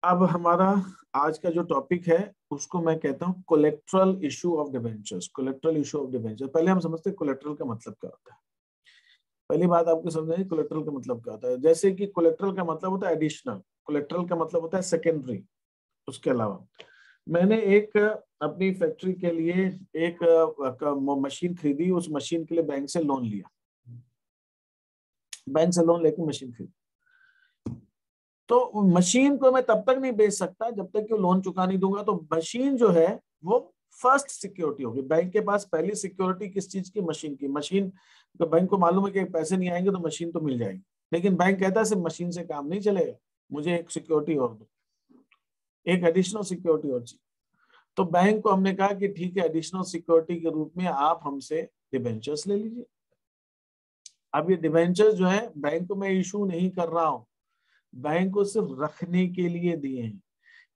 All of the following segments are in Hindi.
अब हमारा आज का जो टॉपिक है उसको मैं कहता हूँ colorectal issue of debentures. Colorectal issue of debenture, पहले हम समझते हैं कोलेक्ट्रल का मतलब क्या होता है। पहली बात आपको समझना है कोलेक्ट्रल का मतलब क्या होता है। जैसे कि कोलेक्ट्रल का मतलब होता है एडिशनल, कोलेक्ट्रल का मतलब होता है सेकेंडरी। उसके अलावा मैंने एक अपनी फैक्ट्री के लिए एक मशीन खरीदी, उस मशीन के लिए बैंक से लोन लिया, बैंक से लोन लेकर मशीन खरीदी। तो मशीन को मैं तब तक नहीं बेच सकता जब तक कि वो लोन चुका नहीं दूंगा। तो मशीन जो है वो फर्स्ट सिक्योरिटी होगी। बैंक के पास पहली सिक्योरिटी किस चीज की? मशीन की। मशीन तो बैंक को मालूम है कि पैसे नहीं आएंगे तो मशीन तो मिल जाएगी, लेकिन बैंक कहता है सिर्फ मशीन से काम नहीं चलेगा, मुझे एक सिक्योरिटी और दो, एक एडिशनल सिक्योरिटी और चाहिए। तो बैंक को हमने कहा कि ठीक है, एडिशनल सिक्योरिटी के रूप में आप हमसे डिबेंचर्स ले लीजिए। अब ये डिबेंचर्स जो है बैंक को मैं इशू नहीं कर रहा हूं, बैंक को सिर्फ रखने के लिए दिए हैं।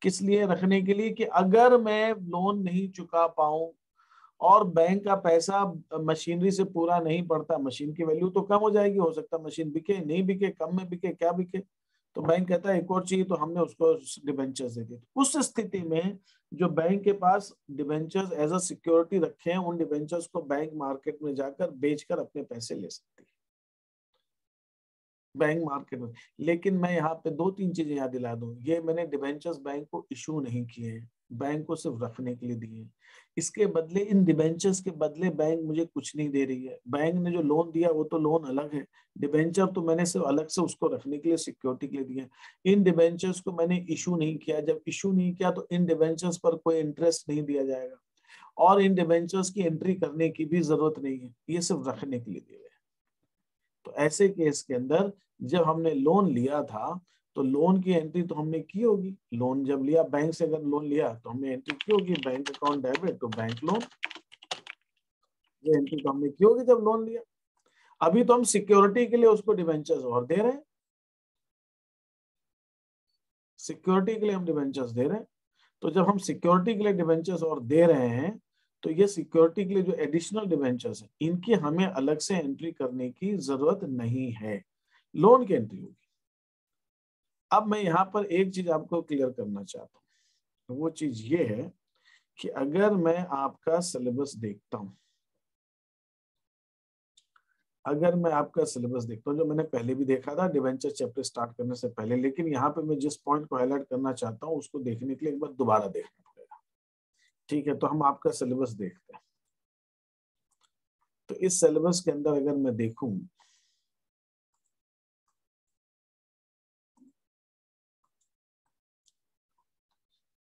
किस लिए रखने के लिए? कि अगर मैं लोन नहीं चुका पाऊं और बैंक का पैसा मशीनरी से पूरा नहीं पड़ता, मशीन की वैल्यू तो कम हो जाएगी, हो सकता है मशीन बिके नहीं बिके, कम में बिके, क्या बिके, तो बैंक कहता है एक और चाहिए, तो हमने उसको डिबेंचर्स दे दिए। उस स्थिति में जो बैंक के पास डिबेंचर्स एज अ सिक्योरिटी रखे हैं, उन डिबेंचर्स को बैंक मार्केट में जाकर बेचकर अपने पैसे ले सकती है, बैंक मार्केट में। लेकिन मैं यहाँ पे दो तीन चीजें याद दिला दूं, ये मैंने डिबेंचर्स बैंक को इशू नहीं किए हैं, बैंक को सिर्फ रखने के लिए दिए हैं। इसके बदले, इन डिबेंचर्स के बदले बैंक मुझे कुछ नहीं दे रही है। बैंक ने जो लोन दिया वो तो लोन अलग है, डिबेंचर तो मैंने सिर्फ अलग से उसको रखने के लिए, सिक्योरिटी के लिए दिया है। इन डिबेंचर्स को मैंने इशू नहीं किया। जब इशू नहीं किया तो इन डिबेंचर्स पर कोई इंटरेस्ट नहीं दिया जाएगा और इन डिबेंचर्स की एंट्री करने की भी जरूरत नहीं है, ये सिर्फ रखने के लिए दिए गए। तो ऐसे केस के अंदर जब हमने लोन लिया था तो लोन की एंट्री तो हमने की होगी। लोन जब लिया बैंक से, अगर लोन लिया तो हमने एंट्री की होगी, बैंक अकाउंट डेबिट तो बैंक लोन, ये एंट्री तो हमने की होगी जब लोन लिया। अभी तो हम सिक्योरिटी के लिए उसको डिबेंचर्स और दे रहे हैं, सिक्योरिटी के लिए हम डिबेंचर्स दे रहे हैं। तो जब हम सिक्योरिटी के लिए डिबेंचर्स और दे रहे हैं तो ये सिक्योरिटी के लिए जो एडिशनल डिबेंचर्स है इनकी हमें अलग से एंट्री करने की जरूरत नहीं है, लोन की एंट्री होगी। अब मैं यहाँ पर एक चीज आपको क्लियर करना चाहता हूँ, वो चीज ये है कि अगर मैं आपका सिलेबस देखता हूँ, अगर मैं आपका सिलेबस देखता हूँ जो मैंने पहले भी देखा था डिवेंचर चैप्टर स्टार्ट करने से पहले, लेकिन यहाँ पे मैं जिस पॉइंट को हाईलाइट करना चाहता हूँ उसको देखने के लिए एक बार दोबारा देखना पड़ेगा। ठीक है, तो हम आपका सिलेबस देखते हैं। तो इस सिलेबस के अंदर अगर मैं देखूं,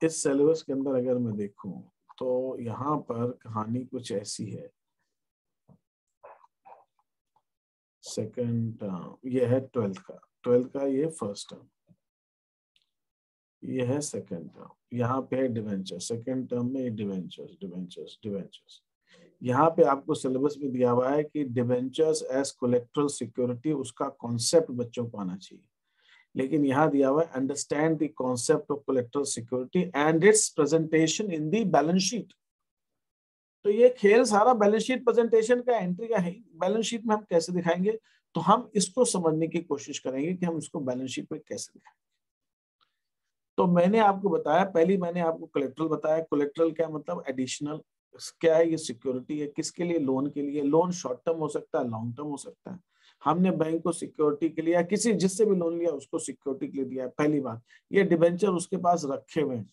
इस सिलेबस के अंदर अगर मैं देखूं तो यहाँ पर कहानी कुछ ऐसी है। सेकंड टर्म ये है 12th का, 12th का ये फर्स्ट टर्म, ये है सेकंड टर्म। यहाँ पे है डिवेंचर, सेकंड टर्म में डिवेंचर्स डिवेंचर्स डिवेंचर्स। यहाँ पे आपको सिलेबस में दिया हुआ है कि डिवेंचर्स एज कोलेक्ट्रल सिक्योरिटी, उसका कॉन्सेप्ट बच्चों को आना चाहिए। लेकिन यहाँ दिया हुआ है understand the concept of colorectal security and it's presentation in the balance sheet. तो ये खेल सारा बैलेंस शीट प्रेजेंटेशन का, एंट्री का है। बैलेंस शीट में हम कैसे दिखाएंगे, तो हम इसको समझने की कोशिश करेंगे कि हम इसको बैलेंस शीट में कैसे दिखाएंगे। तो मैंने आपको बताया, पहली मैंने आपको कोलेक्ट्रल बताया। कोलेक्ट्रल क्या मतलब? एडिशनल। क्या है? ये सिक्योरिटी है। किसके लिए? लोन के लिए। लोन शॉर्ट टर्म हो सकता है, लॉन्ग टर्म हो सकता है। हमने बैंक को सिक्योरिटी के लिए, किसी जिससे भी लोन लिया उसको सिक्योरिटी के लिए दिया है। पहली बात, ये डिबेंचर उसके पास रखे हुए हैं।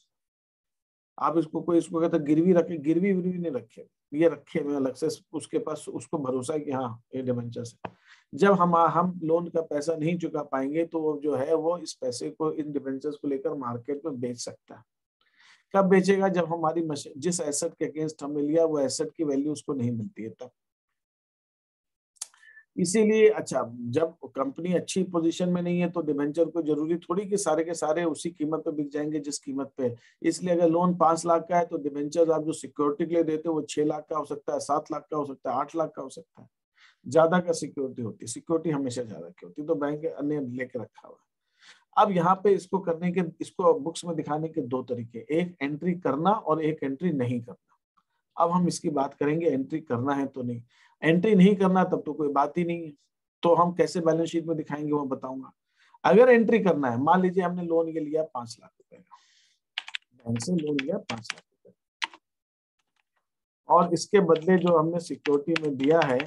आप इसको कोई, इसको कहते गिरवी रखे, गिरवी विरवी नहीं रखे, ये रखे हुए अलग से, उसके पास उसको भरोसा है कि हाँ ये डिबेंचर है। जब हम लोन का पैसा नहीं चुका पाएंगे तो वो जो है वो इस पैसे को, इन डिबेंचर्स को लेकर मार्केट में बेच सकता है। कब बेचेगा? जब हमारी जिस एसेट के अगेंस्ट हमने लिया वो एसेट की वैल्यू उसको नहीं मिलती है तब। इसीलिए अच्छा, जब कंपनी अच्छी पोजीशन में नहीं है तो डिबेंचर को जरूरी थोड़ी कि सारे के सारे उसी कीमत पे बिक जाएंगे जिस कीमत पे। इसलिए अगर लोन 5 लाख का है तो डिबेंचर आप जो सिक्योरिटी के लिए देते हो वो 6 लाख का हो सकता है, 7 लाख का हो सकता है, 8 लाख का हो सकता है। ज्यादा का सिक्योरिटी होती है, सिक्योरिटी हमेशा ज्यादा की होती है। तो बैंक अन्य लेके रखा हुआ है। अब यहाँ पे इसको करने के, इसको बुक्स में दिखाने के दो तरीके, एक एंट्री करना और एक एंट्री नहीं करना। अब हम इसकी बात करेंगे, एंट्री करना है तो नहीं, एंट्री नहीं करना तब तो कोई बात ही नहीं है। तो हम कैसे बैलेंस शीट में दिखाएंगे वो बताऊंगा। अगर एंट्री करना है, मान लीजिए हमने लोन ये लिया 5 लाख रुपए का, बैंक से लोन लिया 5 लाख रुपए, और इसके बदले जो हमने सिक्योरिटी में दिया है,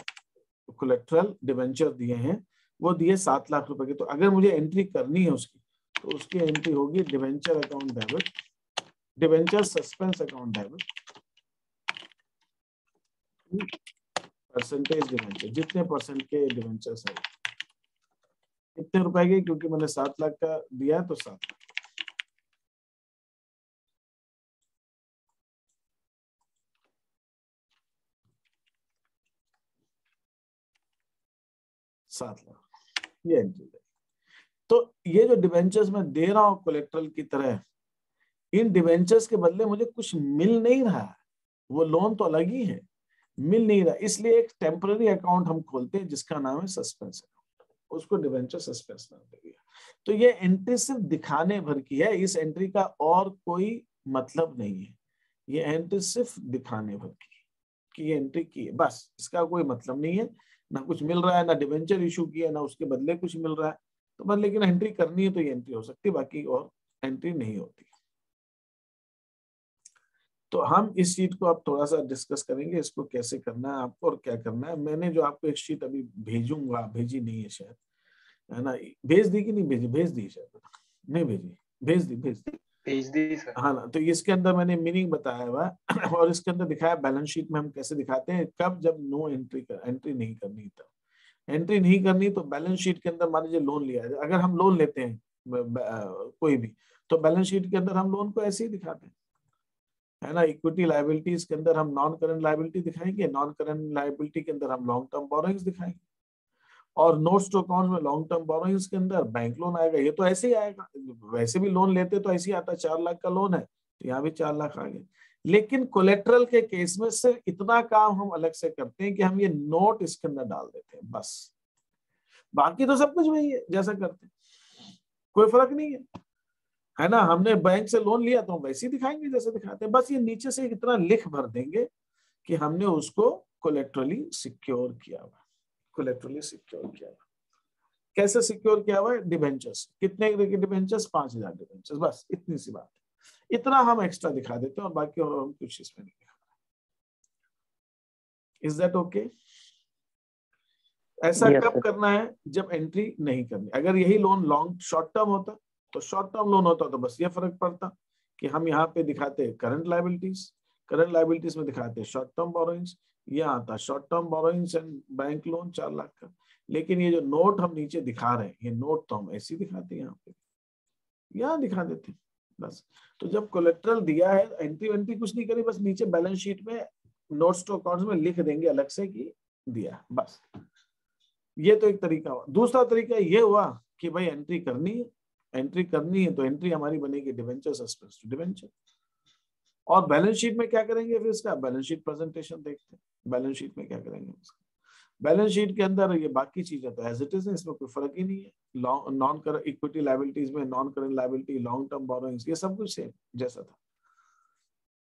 कोलेक्ट्रल डिवेंचर दिए हैं, वो दिए 7 लाख रुपए के। तो अगर मुझे एंट्री करनी है उसकी, तो उसकी एंट्री होगी debenture account debit, debenture suspense account debit, percentage debenture, जितने परसेंट के डिवेंचर्स है, कितने रुपए के, क्योंकि मैंने 7 लाख का दिया है तो 7 लाख, 7 लाख ये एंट्री है। तो ये जो डिवेंचर्स मैं दे रहा हूं कोलेक्ट्रल की तरह, इन डिवेंचर्स के बदले मुझे कुछ मिल नहीं रहा है, वो लोन तो अलग ही है, मिल नहीं रहा, इसलिए एक टेम्पररी अकाउंट हम खोलते हैं जिसका नाम है सस्पेंस अकाउंट, उसको डिवेंचर सस्पेंस नाम दे दिया। तो ये एंट्री सिर्फ दिखाने भर की है, इस एंट्री का और कोई मतलब नहीं है, ये एंट्री सिर्फ दिखाने भर की कि ये एंट्री की है, बस, इसका कोई मतलब नहीं है, ना कुछ मिल रहा है, ना डिवेंचर इशू किया है, ना उसके बदले कुछ मिल रहा है, तो बस लेकिन एंट्री करनी है तो ये एंट्री हो सकती है, बाकी और एंट्री नहीं होती। तो हम इस शीट को अब थोड़ा सा डिस्कस करेंगे, इसको कैसे करना है आपको और क्या करना है। मैंने जो आपको एक शीट अभी भेजूंगा, भेजी नहीं है शायद, है ना, भेज दी कि नहीं भेजी, भेज दी शायद, नहीं भेजी, भेज दी, भेज दी सर। हाँ ना, तो इसके अंदर मैंने मीनिंग बताया हुआ है और इसके अंदर दिखाया बैलेंस शीट में हम कैसे दिखाते हैं, कब जब नो एंट्री कर, एंट्री नहीं करनी, तब एंट्री नहीं करनी। तो बैलेंस शीट के अंदर मान लीजिए लोन लिया है, अगर हम लोन लेते हैं कोई भी, तो बैलेंस शीट के अंदर हम लोन को ऐसे ही दिखाते हैं, है ना। इक्विटी लायबिलिटीज के अंदर हम नॉन करंट लायबिलिटी दिखाएंगे, नॉन करंट लायबिलिटी के अंदर हम लॉन्ग टर्म बोरोइंग्स दिखाएंगे, और नोट्स टू अकाउंट में लॉन्ग टर्म बोरोइंग्स के अंदर बैंक लोन आएगा। ये तो ऐसे ही आएगा, वैसे भी लोन लेते तो ऐसे ही आता है, 4 लाख का लोन है तो यहाँ भी 4 लाख आ गए। लेकिन कोलेट्रल के केस में सिर्फ इतना काम हम अलग से करते हैं कि हम ये नोट इसके अंदर डाल देते हैं, बस, बाकी तो सब कुछ वही है जैसा करते हैं, कोई फर्क नहीं है ना। हमने बैंक से लोन लिया तो हम वैसे ही दिखाएंगे जैसे दिखाते हैं, बस ये नीचे से इतना लिख भर देंगे कि हमने उसको कोलेट्रली सिक्योर किया हुआ, कोलेट्रली सिक्योर किया हुआ। कैसे सिक्योर किया हुआ है, डिबेंचर्स, कितने के डिबेंचर्स, 5,000 डिबेंचर्स, बस इतनी सी बात है, इतना हम एक्स्ट्रा दिखा देते हैं और बाकी और हम कुछ इसमें नहीं दिखा। Is that okay? ऐसा कब करना है, जब एंट्री नहीं करनी। अगर यही लोन लॉन्ग शॉर्ट टर्म होता तो शॉर्ट टर्म लोन होता तो बस ये फर्क पड़ता कि हम यहाँ पे दिखाते करंट लायबिलिटीज, करंट लायबिलिटीज में दिखाते शॉर्ट टर्म बोरोइंग्स, यहाँ आता short term borrowings and bank loan 4 lakh का। लेकिन ये जो नोट हम नीचे दिखा रहे हैं, ये नोट तो हम ऐसे ही दिखाते हैं, यहाँ पे यहाँ दिखा देते हैं बस। तो जब कोलेट्रल दिया है, एंट्री वेंट्री कुछ नहीं करी, बस नीचे बैलेंस शीट में नोट्स टू अकाउंट्स में लिख देंगे अलग से कि दिया, बस। ये तो एक तरीका हुआ। दूसरा तरीका ये हुआ कि भाई एंट्री करनी है, एंट्री करनी है तो एंट्री हमारी बनेगी डिवेंचर सस्पेंस टू डिवेंचर। और बैलेंस शीट में क्या करेंगे फिर इसका, बैलेंस शीट प्रेजेंटेशन देखते हैं, बैलेंस शीट में क्या करेंगे इसका। बैलेंस शीट के अंदर ये बाकी चीजें तो एज इट इज है, इसमें कोई फर्क ही नहीं है। नॉन करंट इक्विटी लायबिलिटीज में non current liability, long term borrowings, ये सब कुछ सेम जैसा था।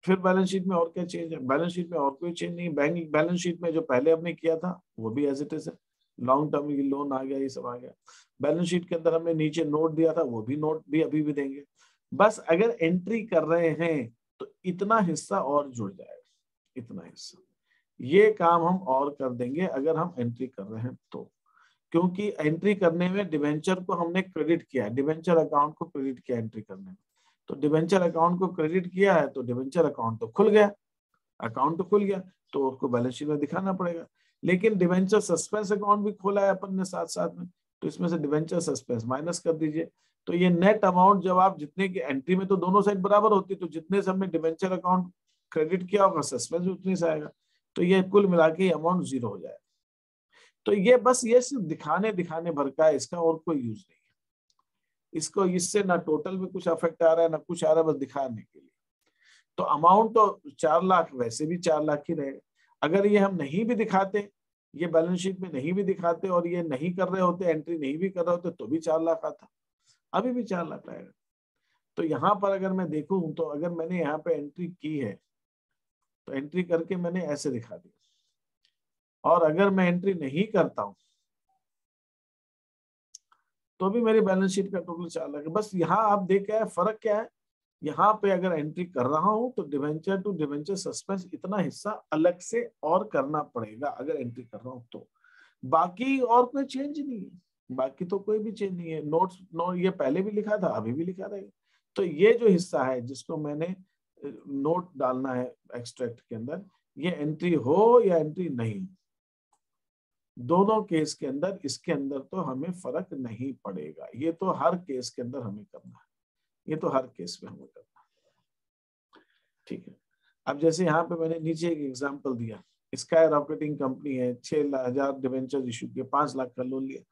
फिर बैलेंस शीट में और क्या चेंज है, बैलेंस शीट में और कोई चेंज नहीं। बैंक बैलेंस शीट में जो पहले हमने किया था वो भी एज इट इज है, लॉन्ग टर्म की लोन आ गया, ये सब आ गया। बैलेंस शीट के अंदर हमने नीचे नोट दिया था, वो भी नोट भी अभी भी देंगे। बस अगर एंट्री कर रहे हैं तो इतना हिस्सा और जुड़ जाएगा, इतना हिस्सा, ये काम हम और कर देंगे अगर हम एंट्री कर रहे हैं तो। क्योंकि एंट्री करने में डिवेंचर को हमने क्रेडिट किया, डिवेंचर अकाउंट को क्रेडिट किया एंट्री करने में, तो डिवेंचर अकाउंट को क्रेडिट किया है तो डिवेंचर अकाउंट तो खुल गया, अकाउंट तो खुल गया, तो उसको बैलेंस शीट में दिखाना पड़ेगा। लेकिन डिवेंचर सस्पेंस अकाउंट भी खोला है अपन ने साथ साथ में, तो इसमें से डिवेंचर सस्पेंस माइनस कर दीजिए, तो ये नेट अमाउंट जब आप जितने की एंट्री में तो दोनों साइड बराबर होती, तो जितने से हमने डिवेंचर अकाउंट क्रेडिट किया होगा सस्पेंस भी उतनी से आएगा, तो ये कुल मिला के अमाउंट 0 हो जाएगा। तो ये बस ये सिर्फ दिखाने दिखाने भर का है, इसका और कोई यूज नहीं है। इसको इससे ना टोटल में कुछ अफेक्ट आ रहा है ना कुछ आ रहा है, बस दिखाने के लिए। तो अमाउंट तो 4 लाख वैसे भी 4 लाख ही रहेगा। अगर ये हम नहीं भी दिखाते, ये बैलेंस शीट में नहीं भी दिखाते और ये नहीं कर रहे होते, एंट्री नहीं भी कर रहे होते, तो भी 4 लाख आता, अभी भी 4 लाख आएगा। तो यहाँ पर अगर मैं देखूं तो अगर मैंने यहाँ पे एंट्री की है तो एंट्री करके मैंने ऐसे दिखा दिया, और अगर मैं एंट्री नहीं करता हूं तो भी मेरी बैलेंस शीट का टोटल 4 लाख है। बस यहाँ आप देख क्या है फर्क क्या है, यहाँ पे अगर एंट्री कर रहा हूं तो डिवेंचर टू डिवेंचर सस्पेंस इतना हिस्सा अलग से और करना पड़ेगा अगर एंट्री कर रहा हूं तो, बाकी और कोई चेंज नहीं है, बाकी तो कोई भी चेंज नहीं है। नोट्स ये पहले भी लिखा था, अभी भी लिखा रहेगा। तो ये जो हिस्सा है जिसको मैंने नोट डालना है एक्सट्रैक्ट के अंदर, ये एंट्री हो या एंट्री नहीं, दोनों केस के अंदर इसके अंदर तो हमें फर्क नहीं पड़ेगा। ये तो हर केस के अंदर हमें करना है, ये तो हर केस में हमें करना है। ठीक है, अब जैसे यहाँ पे मैंने नीचे एक एग्जांपल दिया, स्काई रॉकेटिंग कंपनी है, 6,000 डिवेंचर इशू किए, 5 लाख का लोन लिया।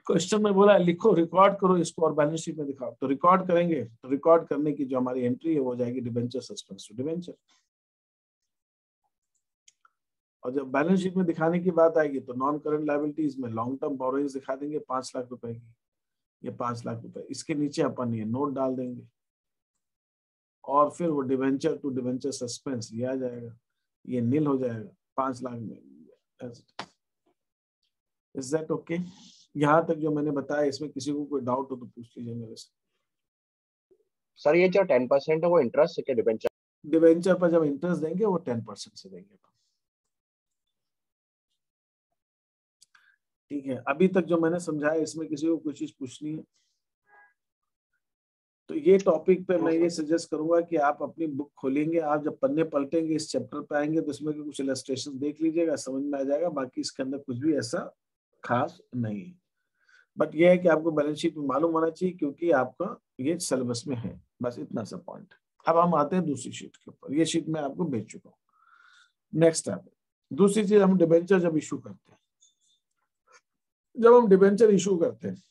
क्वेश्चन में बोला लिखो, रिकॉर्ड करो इसको और बैलेंस शीट में दिखाओ। तो रिकॉर्ड करेंगे, तो रिकॉर्ड करने की जो हमारी एंट्री है वो जाएगी डिवेंचर सस्पेंस टू डिवेंचर। और जब बैलेंस शीट में दिखाने की बात आएगी तो नॉन करंट लायबिलिटीज में लॉन्ग टर्म बोरोइंग्स दिखा देंगे 5 लाख रुपए की, ये 5 लाख रुपए, इसके नीचे अपन ये नोट डाल देंगे और फिर वो डिवेंचर टू डिवेंचर सस्पेंस ये आ जाएगा, ये नील हो जाएगा 5 लाख में। Is that okay? यहाँ तक जो मैंने बताया इसमें किसी को कोई डाउट हो तो पूछ लीजिए मेरे से। सर ये जो 10% है वो इंटरेस्ट है क्या डिबेंचर? डिवेंचर पर जब इंटरेस्ट देंगे वो 10% से देंगे। ठीक है, अभी तक जो मैंने समझाया इसमें किसी को कुछ चीज पूछनी है तो ये टॉपिक पे मैं ये सजेस्ट करूंगा कि आप अपनी बुक खोलेंगे, आप जब पन्ने पलटेंगे इस चैप्टर पे आएंगे तो इसमें कुछ इलस्ट्रेशन देख लीजिएगा, समझ में आ जाएगा। बाकी इसके अंदर कुछ भी ऐसा खास नहीं है, बट ये है कि आपको बैलेंस शीट में मालूम होना चाहिए क्योंकि आपका ये सिलेबस में है, बस इतना सा पॉइंट। अब हम आते हैं दूसरी शीट के ऊपर, ये शीट मैं आपको भेज चुका हूँ। नेक्स्ट है दूसरी चीज, हम डिबेंचर जब इशू करते हैं, जब हम डिबेंचर इशू करते हैं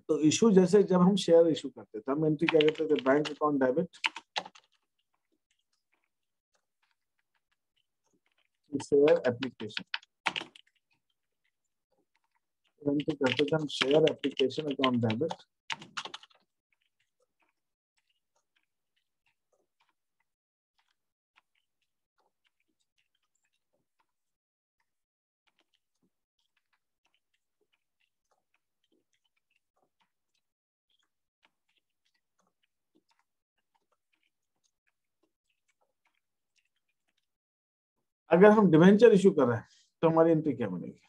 तो इशू जैसे जब हम शेयर इशू करते थे, हम एंट्री क्या करते थे, bank account debit share application, entry करते थे हम शेयर एप्लीकेशन अकाउंट डेबिट अगर हम डिवेंचर इशू कर रहे हैं तो हमारी एंट्री क्या बनेगी?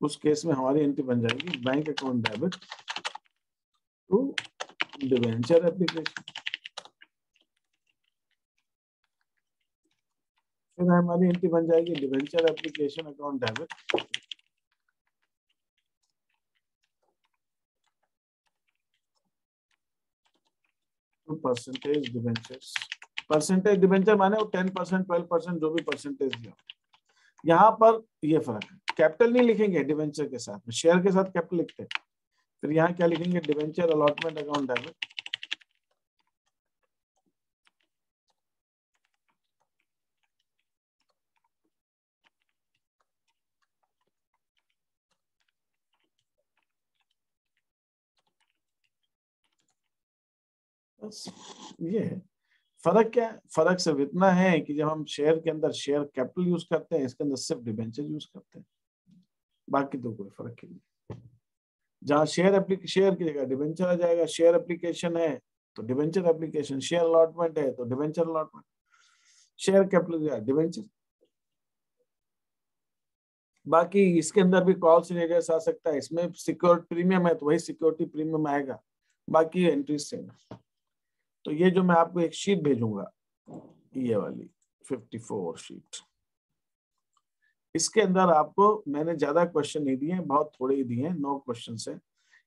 उस केस में हमारी एंट्री बन जाएगी bank account debit to debenture application. फिर हमारी एंट्री बन जाएगी debenture application account debit to percentage debentures. Percentage debenture माने वो 10%, 12% जो भी परसेंटेज दिया। यहाँ पर ये फर्क है, कैपिटल नहीं लिखेंगे डिवेंचर के साथ में, शेयर के साथ कैपिटल लिखते हैं। फिर यहाँ क्या लिखेंगे, डिवेंचर अलॉटमेंट अकाउंट डेबिट बस ये है फर्क। क्या है फर्क? सिर्फ इतना है कि जब हम शेयर के अंदर शेयर कैपिटल यूज करते हैं, इसके अंदर सिर्फ डिवेंचर यूज करते हैं, बाकी तो कोई फर्क ही नहीं। जहाँ शेयर की जगह डिवेंचर आ जाएगा, शेयर एप्लीकेशन है तो डिवेंचर एप्लीकेशन, शेयर अलॉटमेंट है तो debenture allotment, share capital debenture. बाकी इसके अंदर भी कॉल सिनेरियस आ सकता है, इसमें सिक्योरिटी प्रीमियम है तो वही सिक्योरिटी प्रीमियम आएगा, बाकी एंट्री सेम। तो ये जो मैं आपको एक शीट भेजूंगा, ये वाली 54 शीट, इसके अंदर आपको मैंने ज्यादा क्वेश्चन नहीं दिए, बहुत थोड़े ही दिए हैं, 9 क्वेश्चन है।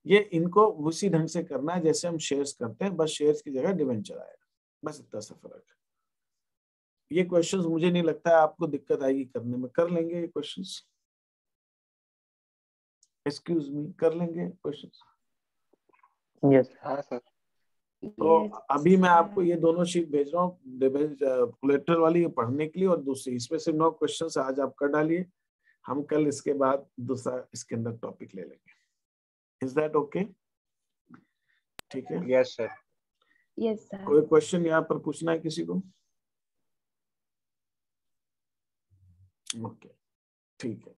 ये इनको उसी ढंग से करना है जैसे हम शेयर्स करते हैं, बस शेयर्स की जगह डिवेंचर आएगा, बस इतना सा फर्क है। ये क्वेश्चंस मुझे नहीं लगता है आपको दिक्कत आएगी करने में, कर लेंगे ये क्वेश्चंस, एक्सक्यूज मी, कर लेंगे क्वेश्चंस। यस हाँ सर। तो अभी मैं आपको ये दोनों शीट भेज रहा हूँ, कोलेटरल वाली ये पढ़ने के लिए, और दूसरी इसमें से 9 क्वेश्चन आज आप कर डालिए, हम कल इसके बाद दूसरा इसके अंदर टॉपिक ले लेंगे। Is that okay? ठीक है, यस सर। Yes sir. कोई क्वेश्चन यहाँ पर पूछना है किसी को? ओके, ठीक है।